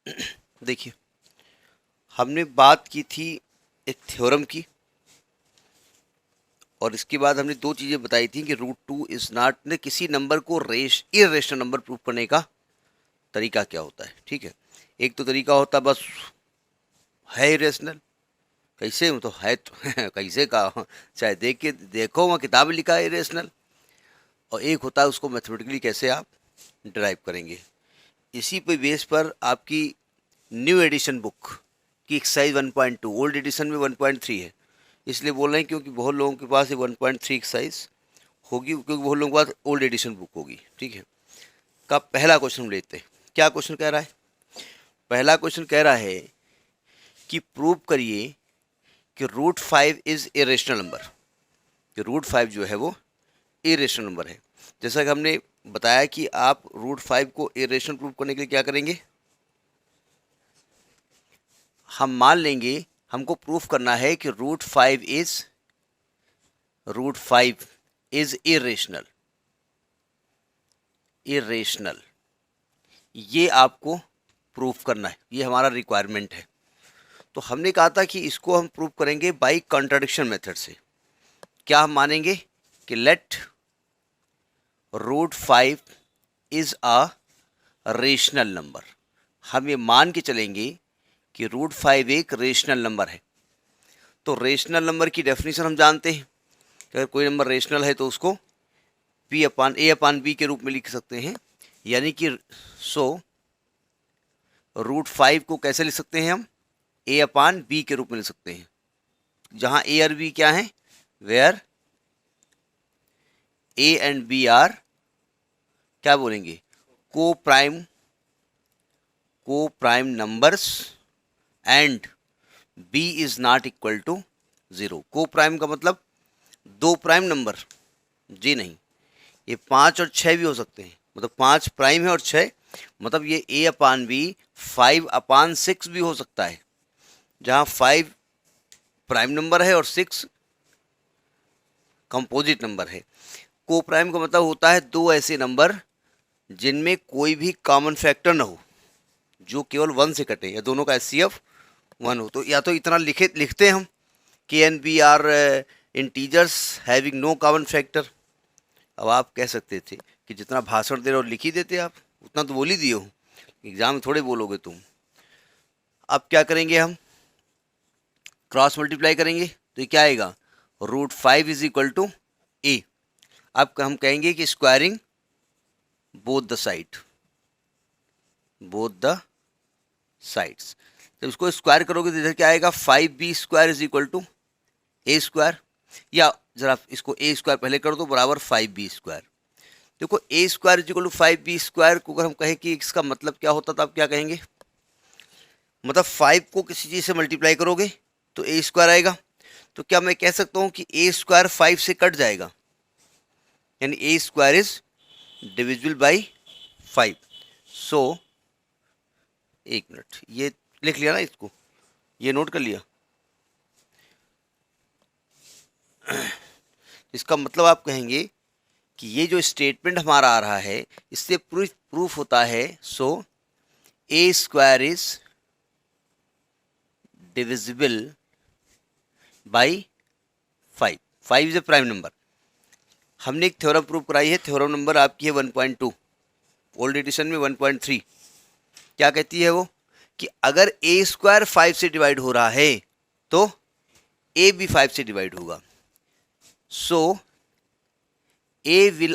देखिए, हमने बात की थी एक थ्योरम की, और इसके बाद हमने दो चीज़ें बताई थी कि रूट टू इज नॉट ने किसी नंबर को इरेशनल नंबर प्रूव करने का तरीका क्या होता है। ठीक है, एक तो तरीका होता है बस है इरेशनल, कैसे तो है तो कैसे का चाहे देख के देखो वहाँ किताब में लिखा है इरेशनल, और एक होता है उसको मैथमेटिकली कैसे आप ड्राइव करेंगे। इसी पे बेस पर आपकी न्यू एडिशन बुक की एक्सरसाइज 1.2, ओल्ड एडिशन में 1.3 है, इसलिए बोल रहे हैं क्योंकि बहुत लोगों के पास ये 1.3 एक्सरसाइज होगी, क्योंकि बहुत लोगों के पास ओल्ड एडिशन बुक होगी। ठीक है, का पहला क्वेश्चन लेते हैं। क्या क्वेश्चन कह रहा है? पहला क्वेश्चन कह रहा है कि प्रूव करिए कि रूट 5 इज इरेशनल नंबर, कि रूट 5 जो है वो इरेशनल नंबर है। जैसा कि हमने बताया कि आप रूट 5 को इरेशनल प्रूव करने के लिए क्या करेंगे, हम मान लेंगे हमको प्रूफ करना है कि रूट 5 इज इरेशनल। इरेशनल, ये आपको प्रूफ करना है, ये हमारा रिक्वायरमेंट है। तो हमने कहा था कि इसको हम प्रूफ करेंगे बाय कॉन्ट्रडिक्शन मेथड से। क्या हम मानेंगे कि let root 5 is a rational number. हम ये मान के चलेंगे कि रूट 5 एक रेशनल नंबर है। तो रेशनल नंबर की डेफिनेशन हम जानते हैं कि अगर कोई नंबर रेशनल है तो उसको a/b के रूप में लिख सकते हैं। यानी कि सो रूट 5 को कैसे लिख सकते हैं हम? a/b के रूप में लिख सकते हैं, जहां a और b क्या है? Where a and b are क्या बोलेंगे? Coprime numbers and b is not equal to 0। को प्राइम का मतलब दो प्राइम नंबर? जी नहीं, ये 5 और 6 भी हो सकते हैं। मतलब 5 प्राइम है और 6, मतलब ये a/b 5/6 भी हो सकता है, जहां 5 प्राइम नंबर है और 6 कंपोजिट नंबर है। को प्राइम का मतलब होता है दो ऐसे नंबर जिनमें कोई भी कॉमन फैक्टर ना हो, जो केवल 1 से कटे, या दोनों का HCF 1 हो। तो या तो इतना लिखते हैं हम कि and B are integers having no common factor. अब आप कह सकते थे कि जितना भाषण दे रहे हो लिख ही देते आप, उतना तो बोल ही दिए हो, एग्जाम में थोड़े बोलोगे तुम। अब क्या करेंगे हम? क्रॉस मल्टीप्लाई करेंगे तो ये क्या आएगा? रूट 5 इज इक्वल टू ए। अब हम कहेंगे कि स्क्वायरिंग बोथ द साइड्स। जब इसको स्क्वायर करोगे तो इधर क्या आएगा? 5b² is equal to a², या जरा इसको a² पहले कर दो बराबर 5b²। देखो a² is equal to 5b² को अगर हम कहें कि इसका मतलब क्या होता, तो आप क्या कहेंगे? मतलब 5 को किसी चीज़ से मल्टीप्लाई करोगे तो a² आएगा। तो क्या मैं कह सकता हूँ कि a² 5 से कट जाएगा, यानी a² इज डिविजिबल बाई 5। सो एक मिनट, ये लिख लिया ना, इसको ये नोट कर लिया। इसका मतलब आप कहेंगे कि ये जो स्टेटमेंट हमारा आ रहा है इससे प्रूफ होता है। सो a² is divisible by 5। 5 is A prime number. हमने एक थ्योरम प्रूव कराई है, थ्योरम नंबर आपकी है 1.2, ओल्ड एडिशन में 1.3। क्या कहती है वो? कि अगर a² 5 से डिवाइड हो रहा है तो a भी 5 से डिवाइड होगा। सो a will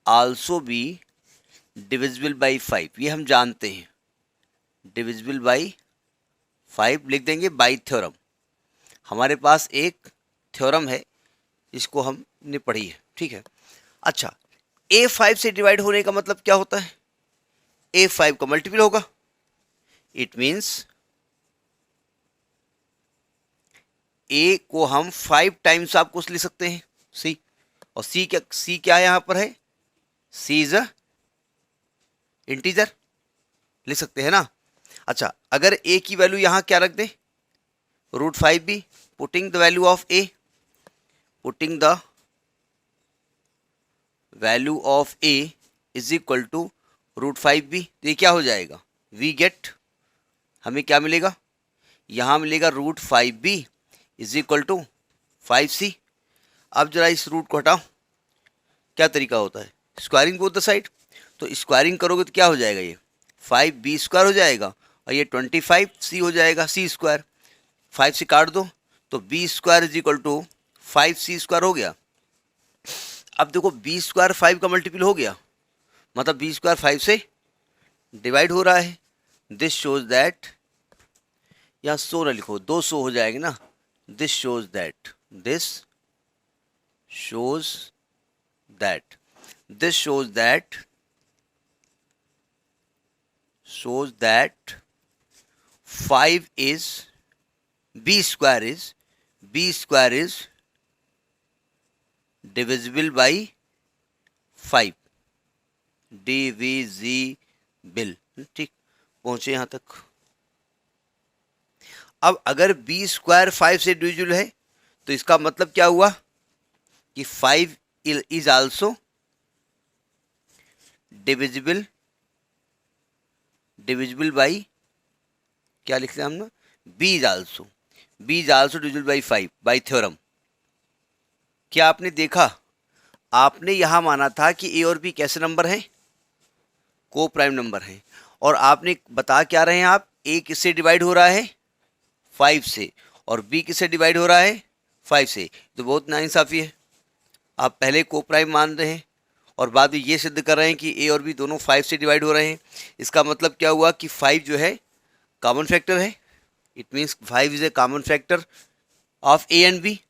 also be divisible by 5। ये हम जानते हैं, डिविजिबल बाई 5 लिख देंगे बाई थ्योरम। हमारे पास एक थ्योरम है, इसको हमने पढ़ी है। ठीक है, अच्छा, a 5 से डिवाइड होने का मतलब क्या होता है? a 5 का मल्टीपल होगा। इट मीन्स a को हम 5 टाइम्स आपको लिख सकते हैं c, और c क्या है यहाँ पर है? c इज अ इंटीजर, लिख सकते हैं ना। अच्छा, अगर a की वैल्यू यहाँ क्या रख दें? Root 5b। Putting the value of a, putting the value of a is equal to √5b, तो ये क्या हो जाएगा, वी गेट, हमें क्या मिलेगा, यहाँ मिलेगा √5b is equal to 5c। अब जरा इस रूट को हटाओ, क्या तरीका होता है, स्क्वायरिंग बोथ द साइड, तो स्क्वायरिंग करोगे तो क्या हो जाएगा, ये 5b² हो जाएगा और ये 25c हो जाएगा, c², 5 से काट दो तो b² is equal to 5c² हो गया। अब देखो b² 5 का मल्टीपल हो गया, मतलब b² 5 से डिवाइड हो रहा है। दिस शोज दैट, यहाँ 100 ना लिखो, 200 हो जाएगा ना, this shows that, this shows that, this shows that, shows that 5 is b square is divisible by 5, divisible, ठीक, पहुंचे यहां तक। अब अगर b² 5 से डिविजिबल है तो इसका मतलब क्या हुआ कि 5 is also divisible बाई, क्या लिखते हैं हम ना, b is also divisible by 5 by theorem. क्या आपने देखा, आपने यहां माना था कि a और b कैसे नंबर हैं, को प्राइम नंबर हैं, और आपने बता क्या रहे हैं आप, a किससे डिवाइड हो रहा है 5 से और b किससे डिवाइड हो रहा है 5 से, तो बहुत नाइंसाफी है। आप पहले को प्राइम मान रहे हैं और बाद में ये सिद्ध कर रहे हैं कि ए और बी दोनों 5 से डिवाइड हो रहे हैं। इसका मतलब क्या हुआ कि 5 जो है कॉमन फैक्टर है, it means 5 is a common factor of A and B.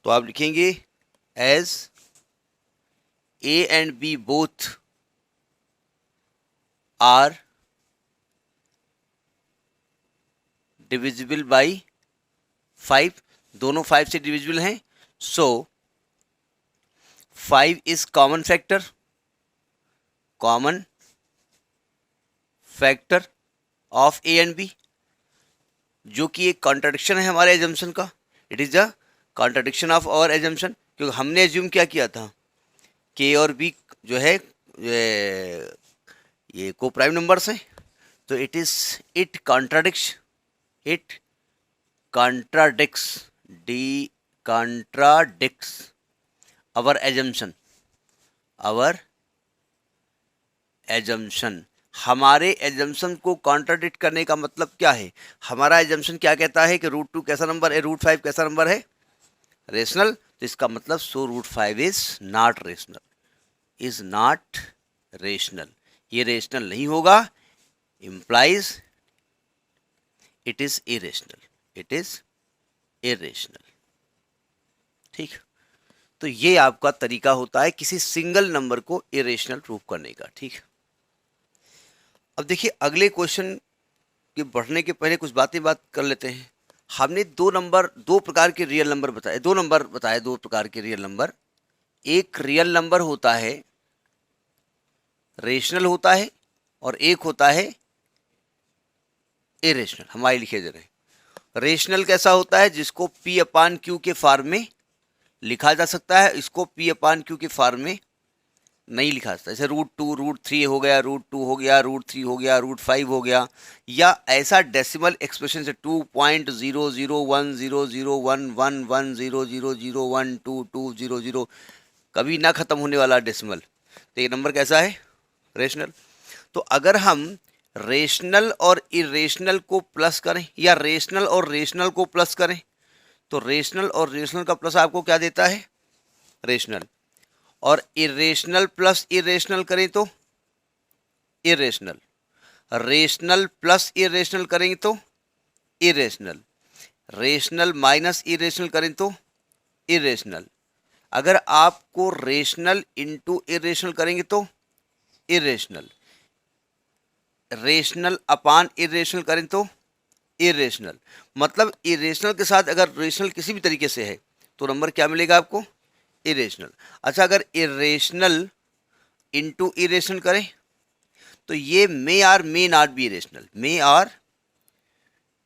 तो आप लिखेंगे as A and B both are divisible by 5, दोनों 5 से डिविजिबल हैं, so 5 is common factor of A and B, जो कि एक कॉन्ट्रडिक्शन है हमारे एजम्पशन का। It is a contradiction of our assumption, क्योंकि हमने एज्यूम क्या किया था कि ए और बी जो है ये को प्राइम नंबर्स हैं, तो इट कॉन्ट्राडिक्स our assumption। हमारे एजम्पशन को कॉन्ट्राडिक्ट करने का मतलब क्या है, हमारा एजम्पशन क्या कहता है कि √2 कैसा नंबर है, √5 कैसा नंबर है, रेशनल, तो इसका मतलब सो √5 इज नॉट रेशनल, ये रेशनल नहीं होगा, इम्प्लाइज इट इज इरेशनल, ठीक। तो ये आपका तरीका होता है किसी सिंगल नंबर को इरेशनल प्रूव करने का, ठीक। अब देखिए अगले क्वेश्चन के बढ़ने के पहले कुछ बात कर लेते हैं। हमने दो प्रकार के रियल नंबर बताए, दो प्रकार के रियल नंबर। एक रियल नंबर होता है, रेशनल होता है, और एक होता है इरेशनल। हमारे लिखे दे रहे हैं रेशनल कैसा होता है, जिसको P/Q के फॉर्म में लिखा जा सकता है, इसको P/Q के फॉर्म में नहीं लिखा सकता। जैसे √2 √3 हो गया, √2 हो गया, √3 हो गया, √5 हो गया, या ऐसा डेसिमल एक्सप्रेशन से 2.001011100012200 कभी ना खत्म होने वाला डेसिमल, तो ये नंबर कैसा है, रेशनल। तो अगर हम रेशनल और इरेशनल को प्लस करें या रेशनल और रेशनल को प्लस करें, तो रेशनल और रेशनल का प्लस आपको क्या देता है, रेशनल, और इरेशनल प्लस इरेशनल करें तो इरेशनल, रेशनल प्लस इरेशनल करेंगे तो इरेशनल, रेशनल माइनस इरेशनल करें तो इरेशनल। अगर आपको रेशनल इंटू इरेशनल करेंगे तो इरेशनल, रेशनल अपान इरेशनल करें तो इरेशनल। मतलब इरेशनल के साथ अगर रेशनल किसी भी तरीके से है तो नंबर क्या मिलेगा आपको, इरेशनल। अच्छा, अगर इरेशनल इंटू इरेशनल करें तो ये मे और may not be irrational,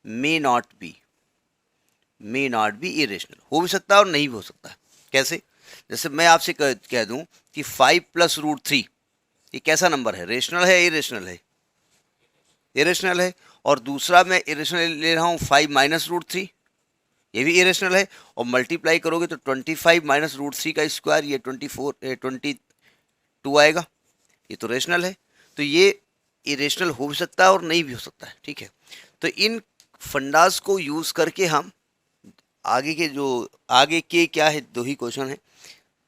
may not be irrational, हो भी सकता है और नहीं भी हो सकता है। कैसे, जैसे मैं आपसे कह दूं कि 5 प्लस रूट 3 ये कैसा नंबर है, रेशनल है इरेशनल है? इरेशनल है। और दूसरा मैं इरेशनल ले रहा हूँ 5 माइनस रूट 3, ये भी इरेशनल है। और मल्टीप्लाई करोगे तो 25 माइनस रूट 3 का स्क्वायर, ये 22 आएगा, ये तो रेशनल है। तो ये इरेशनल हो भी सकता है और नहीं भी हो सकता है, ठीक है। तो इन फंडास को यूज करके हम आगे के क्या है, 2 ही क्वेश्चन है,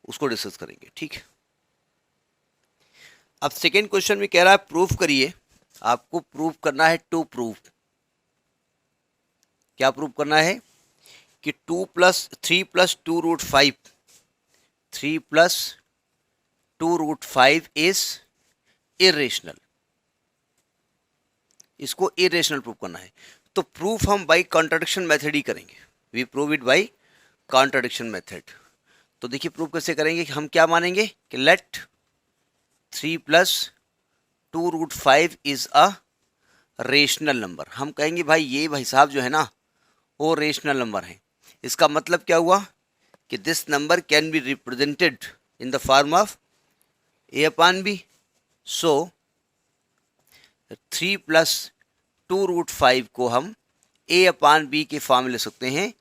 उसको डिस्कस करेंगे, ठीक है। अब सेकेंड क्वेश्चन में कह रहा है प्रूफ करिए। आपको प्रूफ करना है टू प्रूफ। क्या प्रूफ करना है कि 3 plus 2 root 5, 3 plus 2 root 5 is irrational. इसको इरेशनल प्रूफ करना है। तो प्रूफ हम बाई कॉन्ट्राडिक्शन मेथड ही करेंगे। We prove it by contradiction method. तो देखिए प्रूफ कैसे करेंगे कि हम क्या मानेंगे कि let 3 plus 2 root 5 is a rational number. हम कहेंगे भाई ये भाई साहब जो है ना वो रेशनल नंबर है। इसका मतलब क्या हुआ कि this number can be represented in the form of A upon B. So 3 plus 2 root 5 को हम ए अपॉन बी के फॉर्म में ले सकते हैं,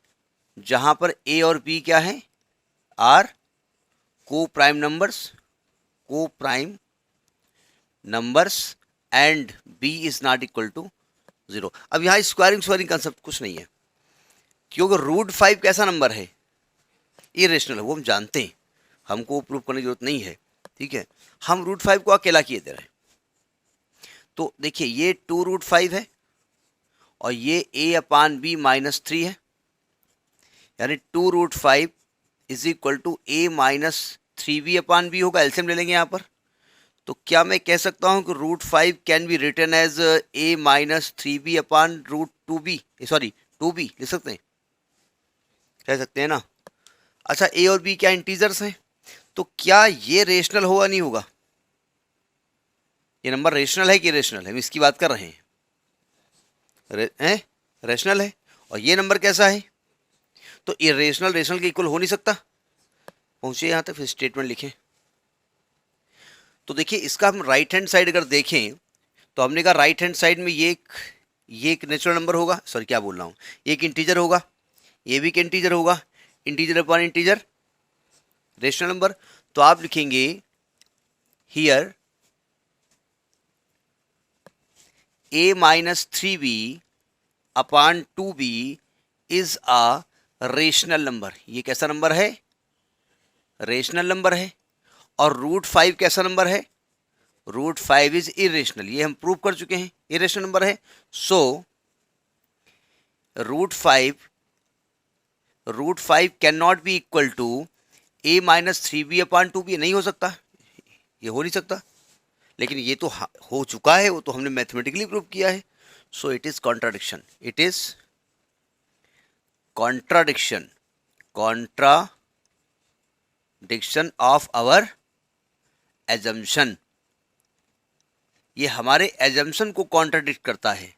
जहां पर ए और बी क्या है, are coprime numbers and B is not equal to 0। अब यहाँ स्क्वायरिंग कंसेप्ट कुछ नहीं है, क्योंकि रूट 5 कैसा नंबर है, इरेशनल है, वो हम जानते हैं, हमको प्रूव करने की जरूरत नहीं है, ठीक है। हम रूट 5 को अकेला किए दे रहे हैं। तो देखिए ये 2 रूट 5 है और ये a अपान बी माइनस 3 है, यानी 2 root 5 is equal to a minus 3b upon B होगा। एलसीएम ले लेंगे यहाँ पर। तो क्या मैं कह सकता हूँ कि root 5 can be written as a minus 3b upon root 2b, sorry 2b लिख सकते हैं, कह सकते हैं ना। अच्छा a और b क्या इंटीजर्स हैं, तो क्या ये रेशनल होगा नहीं होगा? ये नंबर रेशनल है कि इरेशनल है, हम इसकी बात कर रहे हैं। रेशनल है। और ये नंबर कैसा है, तो इरेशनल रेशनल के इक्वल हो नहीं सकता। पहुंचे यहां तक, फिर स्टेटमेंट लिखें। तो देखिए इसका हम राइट हैंड साइड अगर देखें तो हमने कहा राइट हैंड साइड में ये एक नेचुरल नंबर होगा, सॉरी क्या बोल रहा हूँ, एक इंटीजर होगा, ये भी एक इंटीजर होगा, integer upon integer rational number. तो आप लिखेंगे here a minus 3b upon 2b is a rational number. ये कैसा नंबर है, रेशनल नंबर है। और रूट 5 कैसा नंबर है, रूट 5 इज इरेशनल, ये हम प्रूव कर चुके हैं, इरेशनल नंबर है। So root 5 can not be equal to a minus 3b upon 2b, नहीं हो सकता, ये हो नहीं सकता। लेकिन ये तो हो चुका है, वो तो हमने मैथमेटिकली प्रूव किया है। So it is contradiction, it is contradiction of our assumption. ये हमारे एजम्पशन को कॉन्ट्राडिक्ट करता है।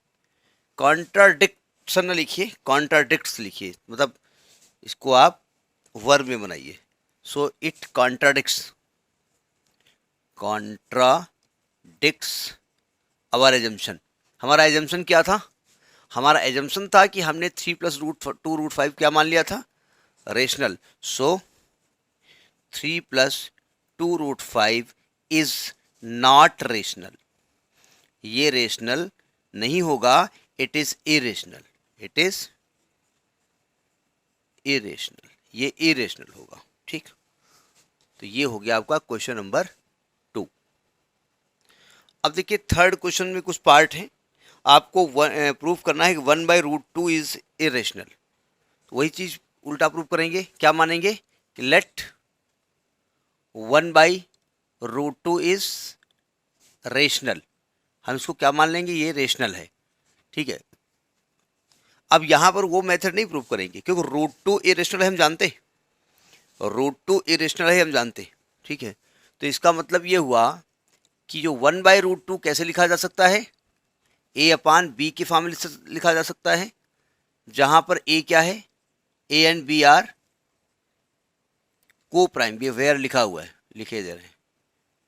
कॉन्ट्राडिक्शन लिखिए, कॉन्ट्राडिक्ट्स लिखिए, मतलब इसको आप वर्ब में बनाइए। So it contradicts our assumption. हमारा एजम्पशन क्या था, हमारा एजम्पशन था कि हमने 3 प्लस 2 रूट 5 क्या मान लिया था, rational. So 3 plus 2 root 5 is not rational, ये रेशनल नहीं होगा, it is irrational, it is irrational, ये इरेशनल होगा, ठीक। तो ये हो गया आपका क्वेश्चन नंबर 2। अब देखिए थर्ड क्वेश्चन में कुछ पार्ट है, आपको प्रूफ करना है कि 1/√2 इज इरेशनल। तो वही चीज उल्टा प्रूफ करेंगे, क्या मानेंगे कि लेट 1/√2 इज रेशनल, हम इसको क्या मान लेंगे, ये रेशनल है, ठीक है। अब यहां पर वो मेथड नहीं प्रूफ करेंगे, क्योंकि √2 इरेशनल है हम जानते, √2 इरेशनल है हम जानते, ठीक है। तो इसका मतलब ये हुआ कि जो 1/√2 कैसे लिखा जा सकता है, a अपान बी के फॉर्म में लिखा जा सकता है, जहां पर a क्या है, a and b are coprime, ये वेयर लिखा हुआ है, लिखे दे रहे हैं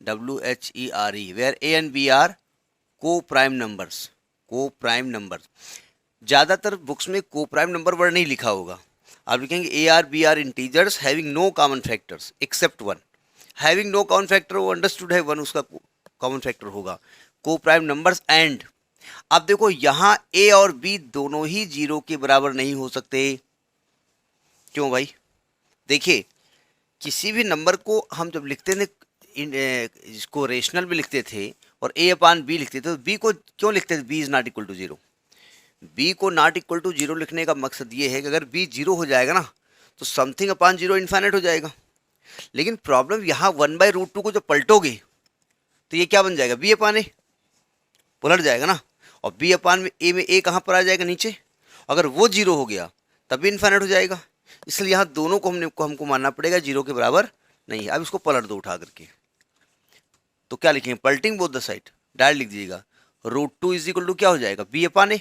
WHERE, where A and B are coprime numbers, coprime numbers. ज़्यादातर बुक्स में को प्राइम नंबर वर्ड नहीं लिखा होगा, आप लिखेंगे AR BR integers having no common factors except one. Having no common factor वो अंडरस्टूड है, वन उसका कॉमन फैक्टर होगा। को प्राइम नंबर्स एंड, अब देखो यहाँ A और B दोनों ही 0 के बराबर नहीं हो सकते। क्यों भाई? देखिए किसी भी नंबर को हम जब लिखते थे इसको रेशनल में लिखते थे और A/B लिखते थे, तो B को क्यों लिखते थे? B is not equal to 0। B को नॉट इक्वल टू 0 लिखने का मकसद ये है कि अगर B 0 हो जाएगा ना तो समथिंग अपॉन 0 इन्फाइनाइट हो जाएगा। लेकिन प्रॉब्लम यहाँ 1/√2 को जब पलटोगे तो ये क्या बन जाएगा? B/A पलट जाएगा ना, और B/A में A कहाँ पर आ जाएगा? नीचे। अगर वो 0 हो गया तब भी इन्फाइनाइट हो जाएगा। इसलिए यहाँ दोनों को हमको मानना पड़ेगा 0 के बराबर नहीं है। अब इसको पलट दो उठा करके, तो क्या लिखेंगे? पलटिंग बोथ द साइड, डायरेक्ट लिख दीजिएगा √2 इज इक्वल टू क्या हो जाएगा? B/A।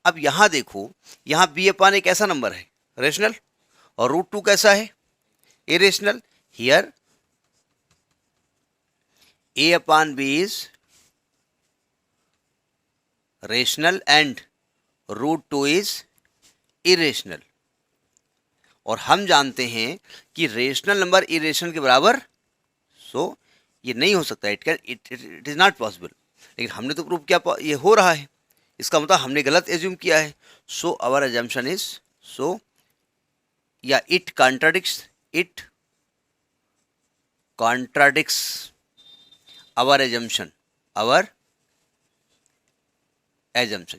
अब यहाँ देखो, यहाँ B/A एक ऐसा नंबर है रेशनल, और √2 कैसा है? Irrational. Here A/B is rational and √2 is irrational. और हम जानते हैं कि रेशनल नंबर इरेशनल के बराबर, सो ये नहीं हो सकता, इट इज नॉट पॉसिबल। लेकिन हमने तो प्रूव किया ये हो रहा है, इसका मतलब हमने गलत एज्यूम किया है। सो आवर एजम्पशन इज, सो या इट कॉन्ट्राडिक्ट्स आवर एजम्पशन,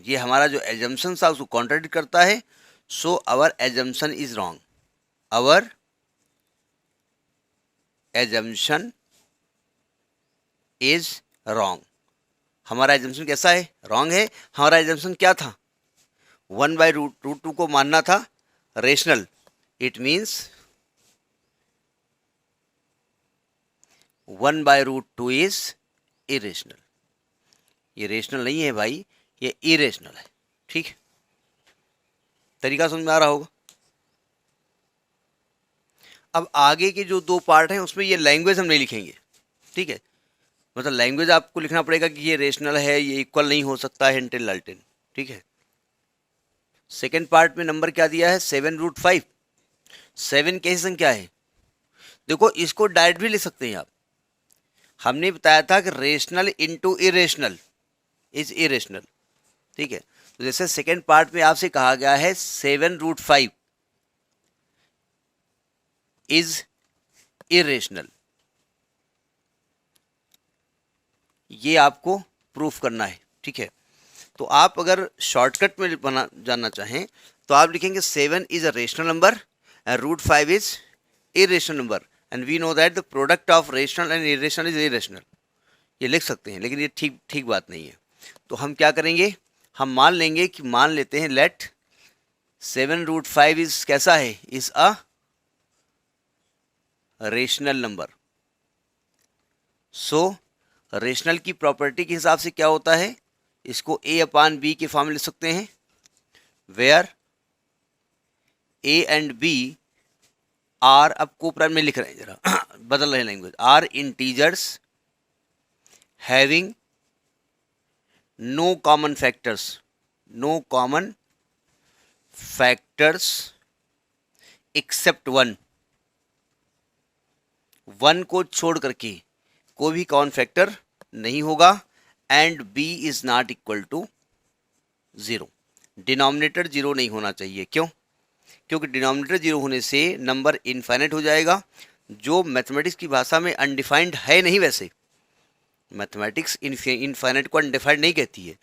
ये हमारा जो एजम्पशन था उसको कॉन्ट्राडिक्ट करता है। So our assumption is wrong, our assumption is wrong. हमारा एजम्पशन कैसा है? रॉन्ग है। हमारा एजम्पशन क्या था? 1/√2 को मानना था rational. It means 1/√2 is irrational. ये रेशनल नहीं है भाई, ये इरेशनल है। ठीक है, तरीका समझ में आ रहा होगा। अब आगे के जो 2 पार्ट हैं उसमें ये लैंग्वेज हम नहीं लिखेंगे। ठीक है, मतलब लैंग्वेज आपको लिखना पड़ेगा कि ये रेशनल है, ये इक्वल नहीं हो सकता है हिंटेन लाल्टेन। ठीक है, सेकेंड पार्ट में नंबर क्या दिया है? 7√5। 7 कैसी संख्या है? देखो इसको डायरेक्ट भी लिख सकते हैं आप। हमने बताया था कि rational into irrational is irrational. ठीक है, तो जैसे सेकेंड पार्ट में आपसे कहा गया है 7√5 इज इरेशनल, ये आपको प्रूफ करना है। ठीक है, तो आप अगर शॉर्टकट में जानना चाहें तो आप लिखेंगे 7 is a rational number and √5 is irrational number, and we know that the product of rational and irrational is irrational. ये लिख सकते हैं, लेकिन ये ठीक बात नहीं है। तो हम क्या करेंगे? हम मान लेंगे कि मान लेते हैं लेट 7√5 इज कैसा है? Is a rational number. So rational की प्रॉपर्टी के हिसाब से क्या होता है? इसको A/B के फॉर्म में लिख सकते हैं, where A and B are, अब को प्राइम में लिख रहे हैं, जरा बदल रहे हैं language, are integers having no common factors except one को छोड़ करके कोई भी कॉमन फैक्टर नहीं होगा, and B is not equal to 0। Denominator 0 नहीं होना चाहिए। क्यों? क्योंकि डिनोमिनेटर 0 होने से नंबर इनफाइनाइट हो जाएगा, जो मैथमेटिक्स की भाषा में अनडिफाइंड है नहीं। वैसे मैथमेटिक्स इनफाइनाइट को अनडिफाइंड नहीं कहती है,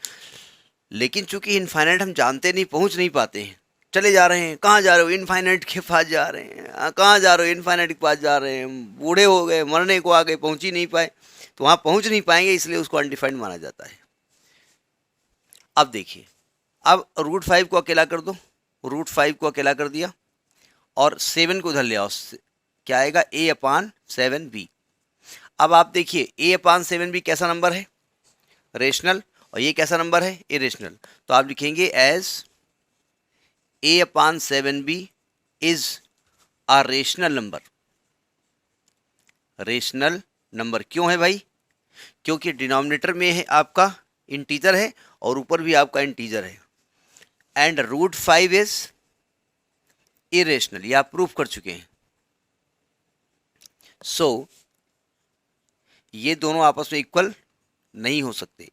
लेकिन चूंकि इनफाइनाइट हम जानते नहीं, पहुंच नहीं पाते हैं, चले जा रहे हैं। कहाँ जा रहे हो? इनफाइनाइट के पास जा रहे हैं। कहाँ जा रहे हो? इनफाइनाइट के पास जा रहे हैं। बूढ़े हो गए, मरने को आ गए, पहुंच ही नहीं पाए, तो वहाँ पहुंच नहीं पाएंगे, इसलिए उसको अनडिफाइंड माना जाता है। अब देखिए, अब √5 को अकेला कर दो, √5 को अकेला कर दिया और 7 को उधर ले आओ, क्या आएगा? A/7B। अब आप देखिए A/7B कैसा नंबर है? रेशनल। और ये कैसा नंबर है? इरेशनल। तो आप लिखेंगे as A/7B is a rational number. Rational number. क्यों है भाई? क्योंकि डिनोमिनेटर में है आपका इंटीजर है और ऊपर भी आपका इंटीजर है। एंड रूट 5 इज इरेशनल, ये आप प्रूफ कर चुके हैं। सो ये दोनों आपस में इक्वल नहीं हो सकते,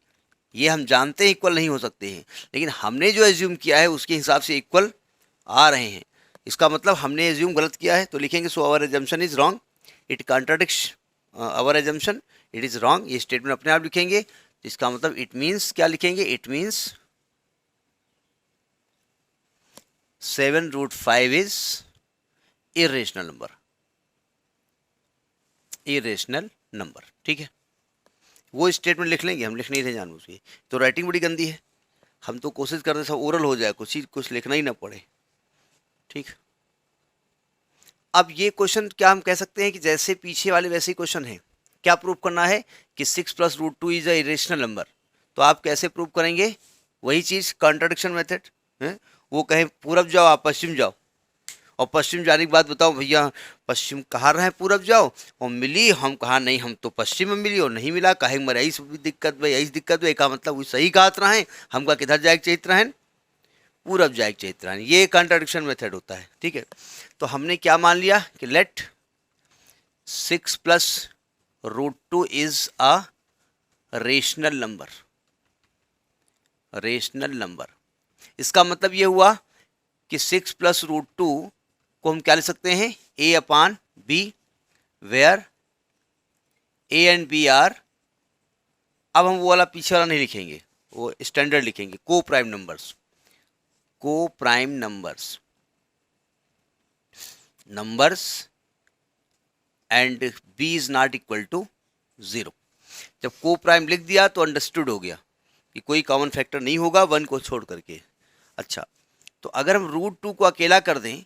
ये हम जानते हैं इक्वल नहीं हो सकते हैं, लेकिन हमने जो एज्यूम किया है उसके हिसाब से इक्वल आ रहे हैं। इसका मतलब हमने एज्यूम गलत किया है, तो लिखेंगे so our assumption is wrong, it contradicts our assumption, it is wrong. ये स्टेटमेंट अपने आप लिखेंगे। इसका मतलब इट मीन्स क्या लिखेंगे? It means 7√5 is irrational number, irrational number. ठीक है, वो स्टेटमेंट लिख लेंगे, हम लिख नहीं रहे जानबूझ के। तो राइटिंग बड़ी गंदी है, हम तो कोशिश करते सब ओरल हो जाए, कुछ लिखना ही ना पड़े। ठीक, अब ये क्वेश्चन क्या हम कह सकते हैं कि जैसे पीछे वाले वैसे ही क्वेश्चन है। क्या प्रूव करना है कि 6 + √2 इज अ इरेशनल नंबर। तो आप कैसे प्रूव करेंगे? वही चीज़, कॉन्ट्रडिक्शन मेथड है। वो कहें पूरब जाओ, आप पश्चिम जाओ, और पश्चिम जाने की बात बताओ, भैया पश्चिम कहाँ रहे, पूरब जाओ, और मिली, हम कहा नहीं हम तो पश्चिम में मिली और नहीं मिला, कहे मरे यही दिक्कत भाई, यही दिक्कत भाई, का मतलब वो सही कहा रहे, हमका किधर जाए चाहिए रहें, पूरब जाए चाहिए रहें। ये कॉन्ट्रडिक्शन मेथड होता है। ठीक है, तो हमने क्या मान लिया कि let 6 + √2 is a rational number, rational number. इसका मतलब ये हुआ कि 6 + √2 को हम क्या लिख सकते हैं? a/b, where a and b are, अब हम वो वाला पीछे वाला नहीं लिखेंगे, वो स्टैंडर्ड लिखेंगे, coprime numbers, coprime numbers, numbers and b is not equal to 0। जब को प्राइम लिख दिया तो अंडरस्टूड हो गया कि कोई कॉमन फैक्टर नहीं होगा 1 को छोड़ करके। अच्छा, तो अगर हम √2 को अकेला कर दें,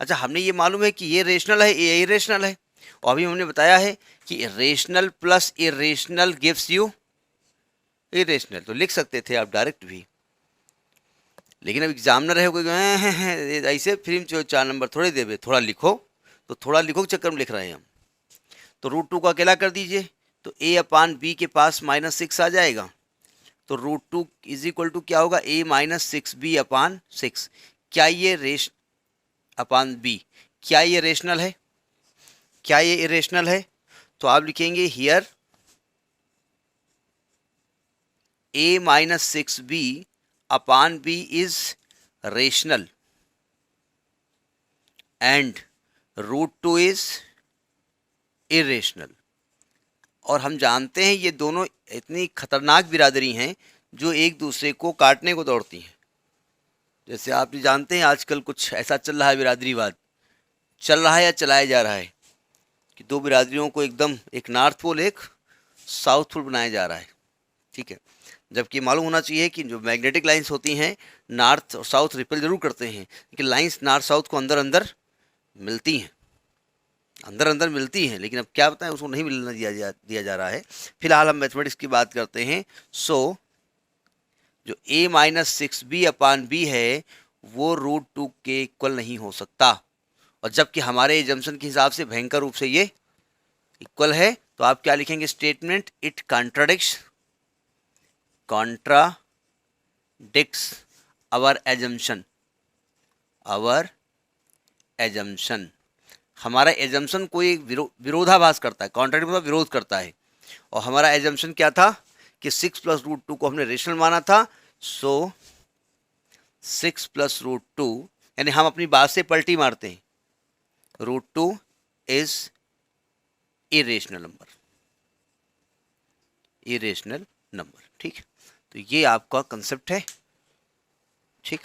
अच्छा हमने ये मालूम है कि ये रेशनल है, ये इरेशनल है, और अभी हमने बताया है कि rational plus irrational gives you irrational, तो लिख सकते थे आप डायरेक्ट भी, लेकिन अब एग्जामिनर है कोई ऐसे फ्री में 4 नंबर थोड़े देवे, थोड़ा लिखो, तो थोड़ा लिखो के चक्कर में लिख रहे हैं हम। तो √2 को अकेला कर दीजिए, तो a/b के पास -6 आ जाएगा, तो √2 इज इक्वल टू क्या होगा? a - 6b/6। क्या ये b, क्या ये रेशनल है? क्या ये इरेशनल है? तो आप लिखेंगे here a - 6b/b is rational and √2 is irrational. और हम जानते हैं ये दोनों इतनी खतरनाक बिरादरी हैं जो एक दूसरे को काटने को दौड़ती हैं। जैसे आप जानते हैं आजकल कुछ ऐसा चल रहा है, बिरादरीवाद चल रहा है या चलाया जा रहा है, कि दो बिरादरियों को एकदम, एक नॉर्थ पोल एक साउथ पोल बनाया जा रहा है। ठीक है, जबकि मालूम होना चाहिए कि जो मैग्नेटिक लाइंस होती हैं नॉर्थ और साउथ रिपेल जरूर करते हैं, लेकिन लाइंस नॉर्थ साउथ को अंदर अंदर मिलती हैं, अंदर अंदर मिलती हैं, लेकिन अब क्या बताएं उसको नहीं मिलने दिया जा रहा है। फिलहाल हम मैथमेटिक्स की बात करते हैं। सो जो a - 6b/b है वो √2 के इक्वल नहीं हो सकता, और जबकि हमारे एजम्पशन के हिसाब से भयंकर रूप से ये इक्वल है। तो आप क्या लिखेंगे statement? It contradicts our assumption, our assumption. हमारा एजम्पशन कोई विरोधाभास करता है, कॉन्ट्राडिक्ट मतलब विरोध करता है, और हमारा एजम्पशन क्या था कि 6 + √2 को हमने रेशनल माना था। सो 6 + √2, यानी हम अपनी बात से पलटी मारते हैं, √2 is irrational number, irrational number. ठीक, तो ये आपका कंसेप्ट है। ठीक।